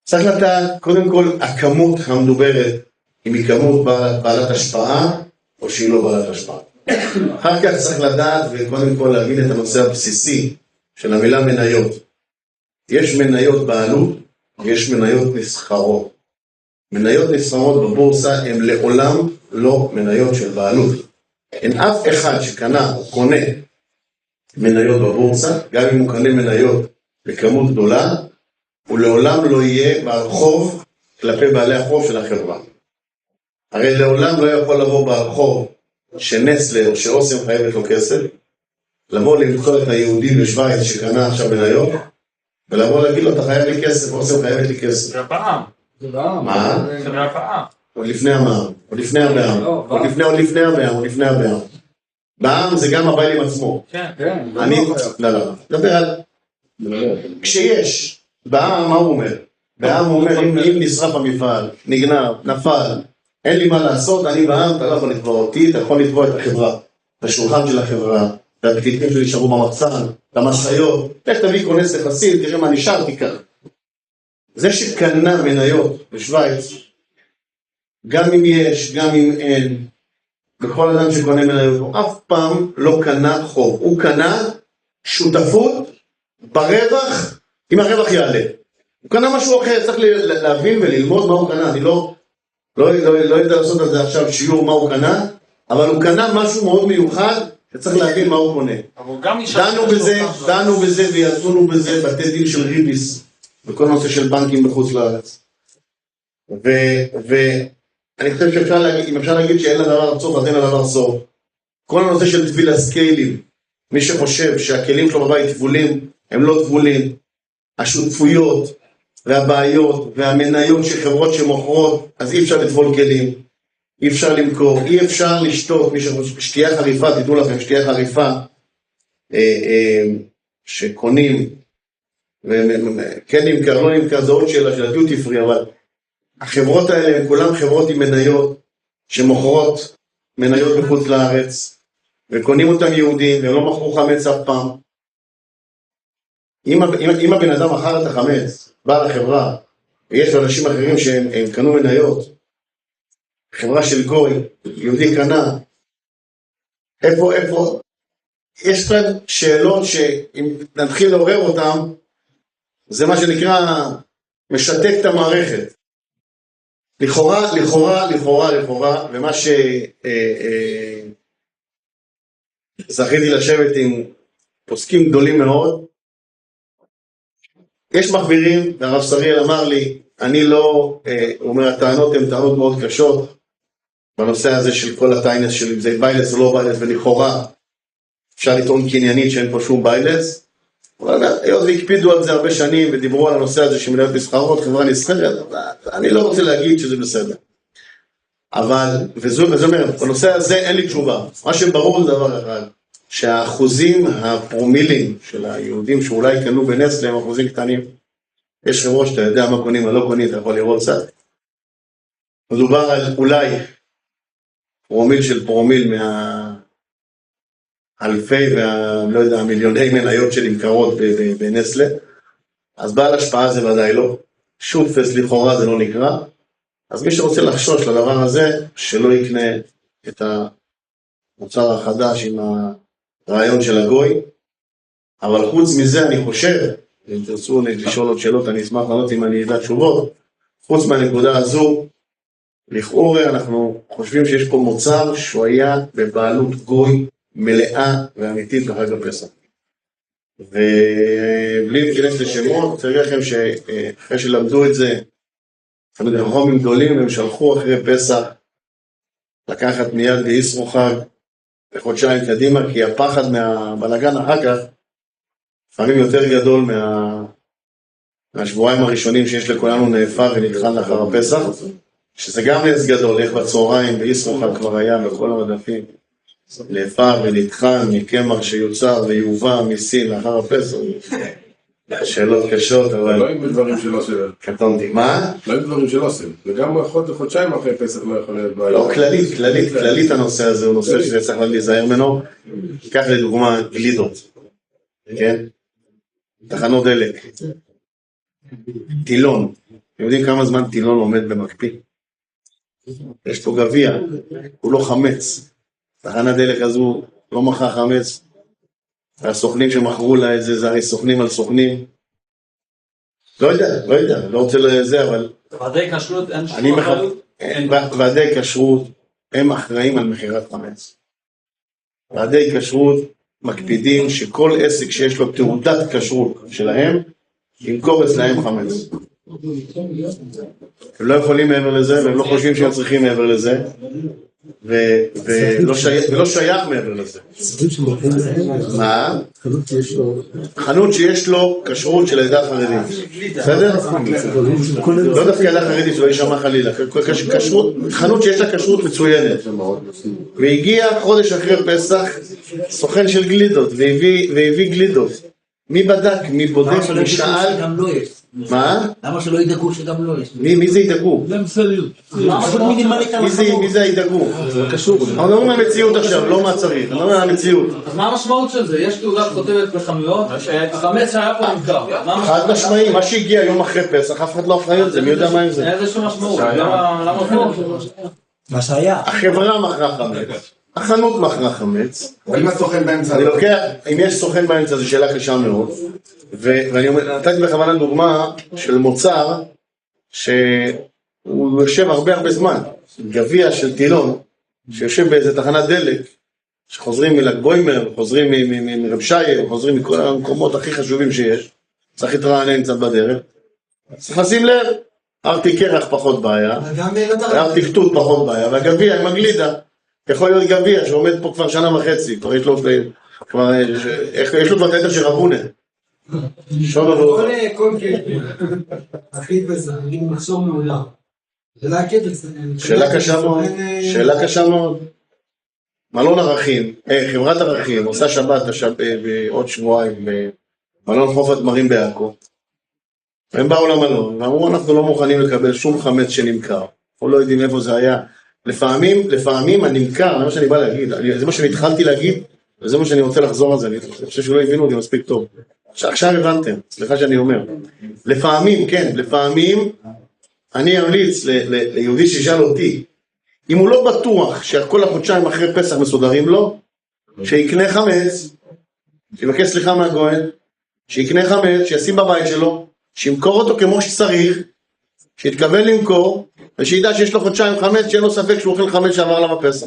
צריך לדעת, קודם כל, הכמות המדוברת, אם היא כמות בעלת השפעה, או שהיא לא בעלת השפעה. אחר כך צריך לדעת, וקודם כל להבין את הנושא הבסיסי של המילה מניות. יש מניות בעלות, יש מניות נסחרות. מניות נסחרות בבורסה הן לעולם לא מניות של בעלות. אין אף אחד שקנה או קונה מניות בבורסה, גם אם הוא קנה מניות בכמות גדולה, הוא לעולם לא יהיה ברחוב כלפי בעלי החוב של החברה. הרי לעולם לא יכול לבוא ברחוב שנסלה או שאוסם חייבת לו כסף, לבוא למצוא את היהודי בשוויץ שקנה עכשיו מניות, ולבוא להגיד לו, אתה חייב לי כסף, אוסם חייבת לי כסף. זה הפעם. מה? זה הפעם. עוד לפני המע"מ, עוד לפני הבעם, עוד לפני הבעם. בעם זה גם הבעלים עצמו. כן. לא. דבר על... כשיש, בעם מה הוא אומר? בעם הוא אומר, אם נשרף המפעל, נגנב, נפל, אין לי מה לעשות, אני בעם, אתה לא יכול לתבוע אותי, אתה יכול לתבוע את החברה, את השולחן של החברה, את הפתיתים שלי שרו במחסן, את המשאיות, איך תביא כונס לחסים, תראה מה נשארתי כאן. זה שקנה מניות בשוויץ, גם אם יש, גם אם אין, בכל אדם שקונה מניות, הוא אף פעם לא קנה חוב, הוא קנה שותפות ברווח, אם הרווח יעלה. הוא קנה משהו אחר, צריך להבין וללמוד מה הוא קנה, אני לא יודע לעשות על זה עכשיו שיעור מה הוא קנה, אבל הוא קנה משהו מאוד מיוחד, שצריך להבין מה הוא קונה. דנו בזה ויצאנו בזה בתי דין של ריביס, בכל נושא של בנקים בחוץ לארץ. ואני חושב שאפשר להגיד, אם אפשר להגיד שאין לדבר סוף, אז אין לדבר סוף. כל הנושא של טביל הסקיילים, מי שחושב שהכלים שלו בבית טבולים, הם לא טבולים. השותפויות, והבעיות והמניות של חברות שמוכרות, אז אי אפשר לטבול כלים, אי אפשר למכור, אי אפשר לשתות, שתייה חריפה, תדעו לכם, שתייה חריפה, שקונים, כן נמכר, לא נמכר, זה עוד שאלה של הדיוטי פרי, אבל החברות האלה הן כולן חברות עם מניות, שמוכרות מניות בחוץ לארץ, וקונים אותם יהודים, והם לא מכרו חמץ אף פעם. אם הבן אדם מכר את החמץ, בא לחברה, ויש אנשים אחרים שהם קנו מניות, חברה של גוי, יהודי קנה, איפה, יש כאן שאלות שאם נתחיל לעורר אותם, זה מה שנקרא משתק את המערכת. לכאורה, ומה שזכיתי לשבת עם פוסקים גדולים מאוד, יש מחבירים, והרב שריאל אמר לי, אני לא, הוא אומר, הטענות הן טענות מאוד קשות, בנושא הזה של כל הטיינס של אם זה ביילס או לא ביילס, ולכאורה אפשר לטעון קניינית שאין פה שום ביילס, אבל היות והקפידו על זה הרבה שנים, ודיברו על הנושא הזה שמניות נסחרות, חברה נסחרת, אני לא רוצה להגיד שזה בסדר. אבל, וזה אומר, בנושא הזה אין לי תשובה. מה שברור זה דבר אחד, שהאחוזים הפרומילים של היהודים שאולי קנו בנסטלה הם אחוזים קטנים. יש חברות שאתה יודע מה קונים, מה לא קונים, אתה יכול לראות קצת. מדובר על אולי פרומיל של פרומיל מהאלפי לא יודע, מיליוני מניות שנמכרות בנסטלה. אז בעל השפעה זה ודאי לא. שופס לכאורה זה לא נקרא. אז מי שרוצה לחשוש לדבר הזה, שלא יקנה את המוצר החדש עם הרעיון של הגוי. אבל חוץ מזה אני חושב, אם תרצו לשאול עוד שאלות, אני אשמח לענות אם אני אדע תשובות. חוץ מהנקודה הזו, לכאורה אנחנו חושבים שיש פה מוצר שהוא היה בבעלות גוי מלאה ואמיתית בחג הפסח. ובלי להיכנס לשמות, רוצה להגיד לכם שאחרי שלמדו את זה, תמיד רחומים גדולים, הם שלחו אחרי פסח לקחת מיד בישרו חג לחודשיים קדימה, כי הפחד מהבלגן אחר כך לפעמים יותר גדול מהשבועיים הראשונים שיש לכולנו נאפר ונטחן לאחר הפסח, שזה גם נס גדול, איך בצהריים בישרו חג כבר היה בכל המדפים נאפר ונטחן מקמח שיוצר ויובא מסין לאחר הפסח. שאלות קשות, אבל... לא עם דברים שלא עושים. קטונתי, מה? לא עם דברים שלא עושים. וגם חודשיים אחרי פסח לא יכול להיות בעיה. לא, כללית הנושא הזה הוא נושא שצריך להיזהר ממנו. קח לדוגמה גלידות, כן? תחנות דלק. טילון. אתם יודעים כמה זמן טילון עומד במקפיא? יש פה גביע, הוא לא חמץ. תחנת דלק הזו לא מכר חמץ. והסוכנים שמכרו לה את זה, זה הרי סוכנים על סוכנים. לא יודע, לא רוצה לזה, אבל... ועדי כשרות אין שום אחריות? ועדי כשרות הם אחראים על מחירת חמץ. ועדי כשרות מקפידים שכל עסק שיש לו תעודת כשרות שלהם, ימכור אצלהם חמץ. הם לא יכולים מעבר לזה, והם לא חושבים שהם צריכים מעבר לזה. ולא שייך מעבר לזה. מה? חנות שיש לו כשרות של העדה החרדית. בסדר? לא דווקא העדה החרדית, שלא יישמע חלילה. חנות שיש לה כשרות מצוינת. והגיע חודש אחרי פסח סוכן של גלידות, והביא גלידות. מי בדק? מי בודק? מי שאל? מה? למה שלא ידאגו שגם לא יש? מי זה ידאגו? זה מסליות. מי זה ידאגו? אנחנו מדברים על המציאות עכשיו, לא מה צריך, אנחנו מדברים על המציאות. אז מה המשמעות של זה? יש תעודה כותבת בחנויות, חמץ שהיה פה נמכר. חד משמעי, מה שהגיע יום אחרי פסח, אף אחד לא אחראי על זה, מי יודע מה עם זה? אין איזה שום משמעות, למה פה? מה שהיה. החברה מכרה חמץ, החנות מכרה חמץ. אם הסוכן באמצע... אני לוקח, אם יש סוכן באמצע, זו שאלה קשה מאוד. ואני נתתי בכוונה דוגמה של מוצר שהוא יושב הרבה זמן, גביע של טילון שיושב באיזה תחנת דלק, שחוזרים מל"ג בוימר, חוזרים מרב שייב, חוזרים מכל המקומות הכי חשובים שיש, צריך להתרענן קצת בדרך, צריך לשים לב, ארתי קרח פחות בעיה, ארתי כתות פחות בעיה, והגביע עם הגלידה יכול להיות גביע שעומד פה כבר שנה וחצי, כבר יש לו כבר תדר של רבונה, שובו. כל הכי בזה, אני מחשוב מעולם. שאלה קשה מאוד. מלון ערכים, חברת ערכים, עושה שבת בעוד שבועיים במלון חוף התמרים בעכו. הם באו למלון ואמרו אנחנו לא מוכנים לקבל שום חמץ שנמכר. אנחנו לא יודעים איפה זה היה. לפעמים הנמכר, זה מה שאני בא להגיד, זה מה שאני התחלתי להגיד, וזה מה שאני רוצה לחזור על זה, אני חושב שלא הבינו אותי מספיק טוב. עכשיו הבנתם, סליחה שאני אומר. לפעמים, כן, לפעמים אני אמליץ ליהודי שישאל אותי, אם הוא לא בטוח שכל החודשיים אחרי פסח מסודרים לו, שיקנה חמץ, שיבקש סליחה מהגואל, שיקנה חמץ, שישים בבית שלו, שימכור אותו כמו שצריך, שיתכוון למכור, ושידע שיש לו חודשיים חמץ, שאין לו ספק שהוא אוכל חמץ שעבר עליו הפסח.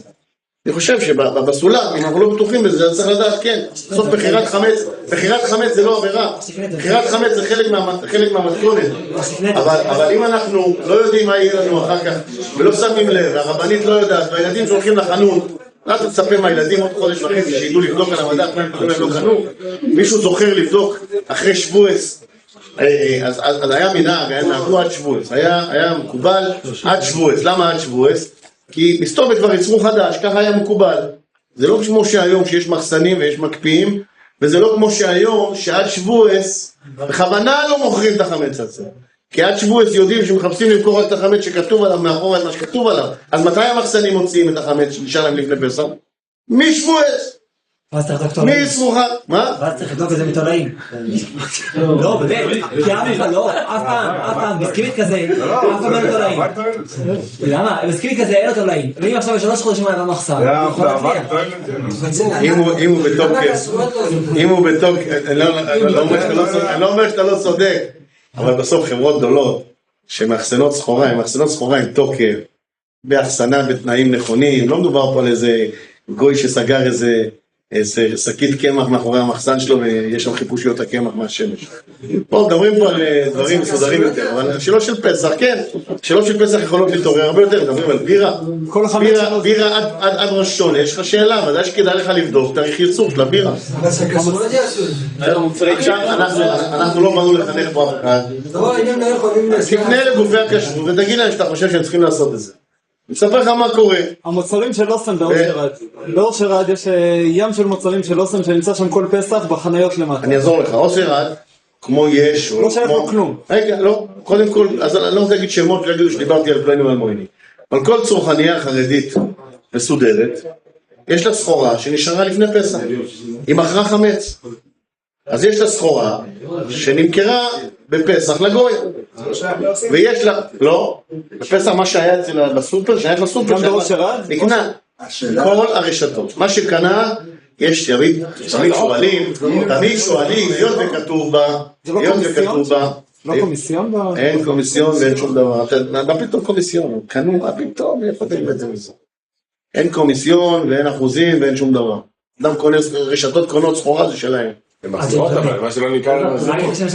אני חושב שבסולם, אם אנחנו לא בטוחים בזה, צריך לדעת, כן, בסוף בחירת חמץ זה לא עבירה, בחירת חמץ זה חלק מהמתכונת, אבל אם אנחנו לא יודעים מה יהיה לנו אחר כך, ולא שמים לב, והרבנית לא יודעת, והילדים שהולכים לחנות, לא תצפה מהילדים עוד חודש וחצי שידעו לבדוק על המדף, מה הם לא קנו, מישהו זוכר לבדוק אחרי שבועס, אז היה מנהג, היה נעבו עד שבועס, היה מקובל עד שבועס, למה עד שבועס? כי מסתובב כבר יצרו חדש, ככה היה מקובל. זה לא כמו שהיום שיש מחסנים ויש מקפיאים, וזה לא כמו שהיום שעד שבועס, בכוונה לא מוכרים את החמץ הזה. כי עד שבועס יודעים שמחפשים למכור רק את החמץ שכתוב עליו, מאחור את מה שכתוב עליו. אז מתי המחסנים מוציאים את החמץ שנשאר להם לפני פסח? משבועס! מי ישרוחה? מה? ואז צריך לבדוק את זה מתולעים. לא, באמת, כי אף אחד לא, אף פעם, בסקיבית כזה, אף פעם אין לו תולעים. למה? בסקיבית כזה אין לו תולעים. ואם עכשיו בשלוש חודשים היה במחסן, הוא יכול להצליח. אם הוא בתוקף, אני לא אומר שאתה לא צודק, אבל בסוף חברות גדולות, שמאחסנות סחורה, הם מאחסנות סחורה עם תוקף, באחסנה בתנאים נכונים, לא מדובר פה על איזה גוי שסגר איזה שקית קמח מאחורי המחסן שלו ויש שם חיפושיות הקמח מהשמש. פה מדברים פה על דברים מסודרים יותר, אבל שאלות של פסח, כן, שאלות של פסח יכולות להתעורר הרבה יותר, מדברים על בירה, עד ראש השונה, יש לך שאלה, ודאי שכדאי לך לבדוק תאריך ייצור של הבירה. אנחנו לא באנו לחנך פה אף אחד. תפנה לגופי הכשרות ותגיד להם שאתה חושב שהם צריכים לעשות את זה. אני אספר לך מה קורה. המוצרים של אוסם באושרד. באושרד יש ים של מוצרים של אוסם שנמצא שם כל פסח בחניות למטה. אני אעזור לך. אושרד, כמו יש... לא שייך לו כלום. רגע, לא. קודם כל, אז אני לא רוצה להגיד שמות, לא יגידו שדיברתי על פליינים ועל מויני. אבל כל צרכניה חרדית מסודרת, יש לה סחורה שנשארה לפני פסח. היא מכרה חמץ. אז יש לה סחורה שנמכרה בפסח לגוי. ויש לה, לא, בפסח מה שהיה אצל בסופר, שייך לסופר, נקנה כל הרשתות. מה שקנה, יש תמיד שואלים, היות וכתוב בה, לא קומיסיון? אין קומיסיון ואין שום דבר. מה פתאום קומיסיון? קנו, מה פתאום? איפה אתם את זה מזה? אין קומיסיון ואין אחוזים ואין שום דבר. אדם קונה רשתות קונות סחורה, זה שלהם. הם מחזירות אבל, מה שלא ניכר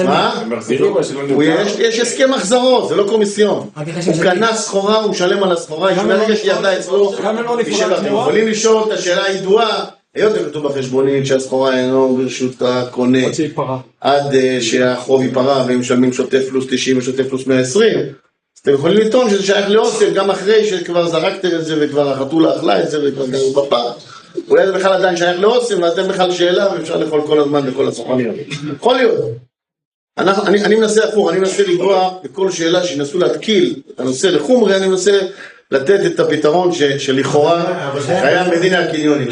מה? הם מחזירים מה שלא ניכר יש הסכם מחזרות, זה לא קומיסיון. הוא קנה סחורה, הוא משלם על הסחורה, יש מהרגע שירדה אצלו. אתם יכולים לשאול את השאלה הידועה, היות וכתוב בחשבונית שהסחורה אינו ברשות הקונה עד שהחוב ייפרע והם משלמים שוטף פלוס 90 ושוטף פלוס 120, אז אתם יכולים לטעון שזה שייך לאוסם גם אחרי שכבר זרקתם את זה וכבר החתולה אכלה את זה וכבר גרו בפח. אולי זה בכלל עדיין שייך לאוסם, ואתם בכלל שאלה, ואפשר לאכול כל הזמן בכל הסוחרים. יכול להיות. אני מנסה הפוך, אני מנסה לגרוע בכל שאלה שינסו להתקיל את הנושא לחומרי, אני מנסה לתת את הפתרון שלכאורה היה מדינה הקניונים.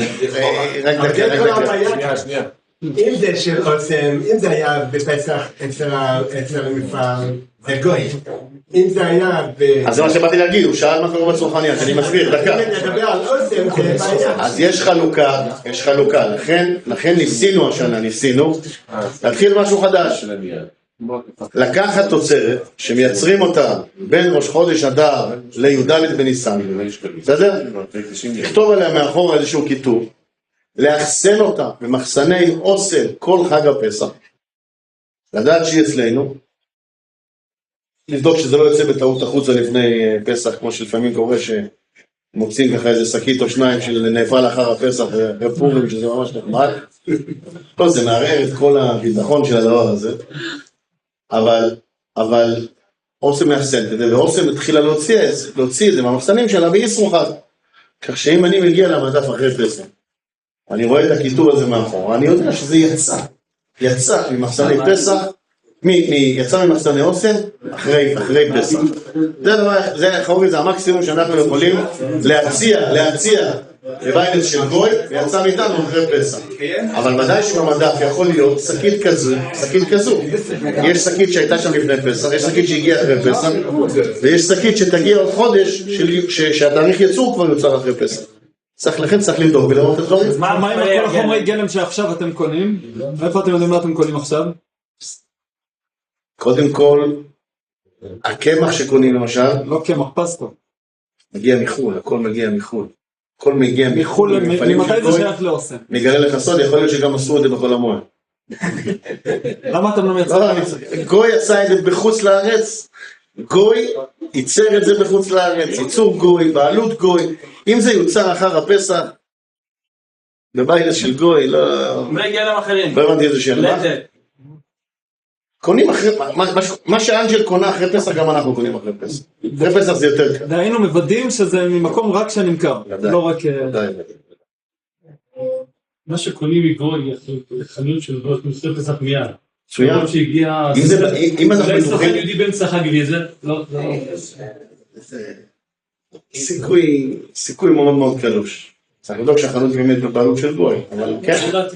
שנייה. אם זה של אוסם, אם זה היה בפסח אצל המפעל, זה גוי. אם זה היה אז זה מה שבאתי להגיד, הוא שאל מה קורה בצרכניה, אני מסביר, דקה. נדבר על אוסם, זה בעיה. אז יש חלוקה, לכן ניסינו להתחיל משהו חדש. לקחת תוצרת שמייצרים אותה בין ראש חודש אדר לי"ד בניסן, בסדר? לכתוב עליה מאחור איזשהו כיתוב, לאחסן אותה במחסני אוסם כל חג הפסח, לדעת שהיא אצלנו, לבדוק שזה לא יוצא בטעות החוצה לפני פסח, כמו שלפעמים קורה מוצאים ככה איזה שקית או שניים של נאפה לאחר הפסח ופורים, שזה ממש נחמד. לא, זה מערער את כל הביטחון של הדבר הזה. אבל אוסם מאחסנת את זה, ואוסם התחילה להוציא את זה מהמחסנים שלה בישרוחד. כך שאם אני מגיע למדף אחרי פסח, אני רואה את הכיתוב הזה מאחור, אני יודע שזה יצא ממחסני פסח, יצא ממחסני אוסם אחרי פסח. זה המקסימום שאנחנו יכולים להציע לבית של גוי, ויצא מאיתנו אחרי פסח. אבל ודאי שבמדף יכול להיות שקית כזו. יש שקית שהייתה שם לפני פסח, יש שקית שהגיעה אחרי פסח, ויש שקית שתגיע עוד חודש, שהתאריך יצור כבר יוצר אחרי פסח. צריך לבדוק ולראות את הדברים. מה עם כל החומרי גלם שעכשיו אתם קונים? איפה אתם יודעים מה אתם קונים עכשיו? קודם כל, הקמח שקונים למשל, לא קמח, פסטה. מגיע מחול, הכל מגיע מחול. הכל מגיע מחול. ממתי זה שייך לאוסם? מגלה לך סוד, יכול להיות שגם עשו את זה בכל המועד. למה אתם לא מייצרים? גוי יצא את זה בחוץ לארץ, גוי ייצר את זה בחוץ לארץ, ייצור גוי, בעלות גוי. אם זה יוצר אחר הפסח, בבית של גוי, לא... גלם אחרים. לא הבנתי איזה שאלה. קונים אחרי, מה שאנג'ל קונה אחרי פסח, גם אנחנו קונים אחרי פסח. אחרי פסח זה יותר קל. והיינו מוודאים שזה ממקום רק שנמכר, לא רק... מה שקונים מגוי, חנות של גוי, אחרי פסח מיד. מצוין. שהגיע... אם אנחנו אולי סוכן יהודי באמצע חג ויזה, לא... סיכוי מאוד מאוד קלוש. צריך לדאוג שהחנות באמת בבעלות של גוי, אבל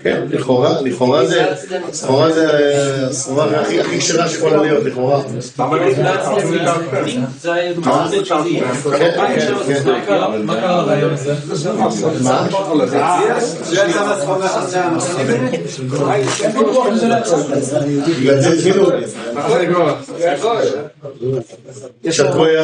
כן, לכאורה זה הסחורה הכי כשרה שיכולה להיות, לכאורה. מה קרה רעיון הזה? מה? זה יצא מהסחורה חסה בגלל זה התחילו. יישר כוח.